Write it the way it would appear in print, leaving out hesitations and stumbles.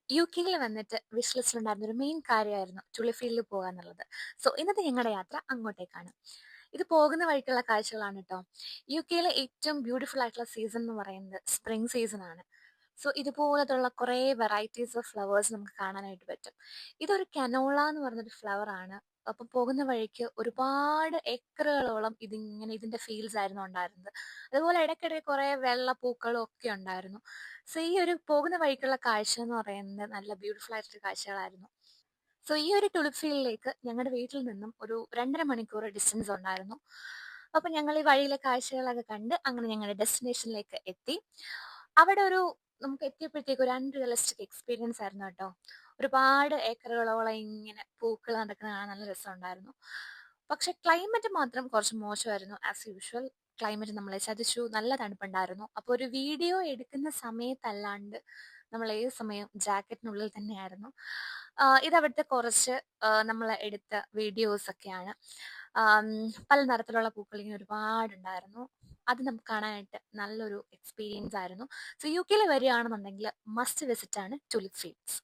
യുകെയിൽ വന്നിട്ട് വിഷ് ലിസ്റ്റിലുണ്ടായിരുന്ന ഒരു മെയിൻ കാര്യമായിരുന്നു ടുലിപ്പ് പോകുക എന്നുള്ളത്. സോ ഇന്നത്തെ ഞങ്ങളുടെ യാത്ര അങ്ങോട്ടേക്കാണ്. ഇത് പോകുന്ന വഴിക്കുള്ള കാഴ്ചകളാണ് കേട്ടോ. യുകെയിലെ ഏറ്റവും ബ്യൂട്ടിഫുൾ ആയിട്ടുള്ള സീസൺ എന്ന് പറയുന്നത് സ്പ്രിംഗ് സീസൺ ആണ്. സോ ഇതുപോലത്തുള്ള കുറേ വെറൈറ്റീസ് ഓഫ് ഫ്ലവേഴ്സ് നമുക്ക് കാണാനായിട്ട് പറ്റും. ഇതൊരു കനോള എന്ന് പറഞ്ഞൊരു ഫ്ലവർ ആണ്. അപ്പം പോകുന്ന വഴിക്ക് ഒരുപാട് ഏക്കറുകളോളം ഇതിന്റെ ഫീൽഡ്സ് ആയിരുന്നു ഉണ്ടായിരുന്നത്. അതുപോലെ ഇടയ്ക്കിടെ കുറേ വെള്ള പൂക്കളും ഒക്കെ ഉണ്ടായിരുന്നു. സോ ഈ ഒരു പോകുന്ന വഴിക്കുള്ള കാഴ്ച എന്ന് പറയുന്നത് നല്ല ബ്യൂട്ടിഫുൾ ആയിട്ടൊരു കാഴ്ചകളായിരുന്നു. സോ ഈ ഒരു ടുലിപ്പ് ഫീൽഡിലേക്ക് ഞങ്ങളുടെ വീട്ടിൽ നിന്നും ഒരു 2.5 മണിക്കൂർ ഡിസ്റ്റൻസ് ഉണ്ടായിരുന്നു. അപ്പൊ ഞങ്ങൾ ഈ വഴിയിലെ കാഴ്ചകളൊക്കെ കണ്ട് അങ്ങനെ ഞങ്ങളുടെ ഡെസ്റ്റിനേഷനിലേക്ക് എത്തി. അവിടെ നമുക്ക് എത്തിയപ്പോഴത്തേക്ക് ഒരു അൺറിയലിസ്റ്റിക് എക്സ്പീരിയൻസ് ആയിരുന്നു കേട്ടോ. ഒരുപാട് ഏക്കറുകളോളം ഇങ്ങനെ പൂക്കൾ നടക്കുന്ന കാണാൻ നല്ല രസമുണ്ടായിരുന്നു. പക്ഷെ ക്ലൈമറ്റ് മാത്രം കുറച്ച് മോശമായിരുന്നു. ആസ് യൂഷ്വൽ ക്ലൈമറ്റ് നമ്മളെ ചതിച്ചു. നല്ല തണുപ്പുണ്ടായിരുന്നു. അപ്പോൾ ഒരു വീഡിയോ എടുക്കുന്ന സമയത്തല്ലാണ്ട് നമ്മൾ ഏത് സമയം ജാക്കറ്റിനുള്ളിൽ തന്നെയായിരുന്നു. ഇതവിടുത്തെ കുറച്ച് നമ്മൾ എടുത്ത വീഡിയോസ് ഒക്കെയാണ്. ആം, പല നിറത്തിലുള്ള പൂക്കൾ ഇങ്ങനെ ഒരുപാടുണ്ടായിരുന്നു. അത് നമുക്ക് കാണാനായിട്ട് നല്ലൊരു എക്സ്പീരിയൻസ് ആയിരുന്നു. സോ യുകെയിൽ വരികയാണെന്നുണ്ടെങ്കിൽ മസ്റ്റ് വിസിറ്റ് ആണ് ടുലിപ്പ് ഫീൽഡ്സ്.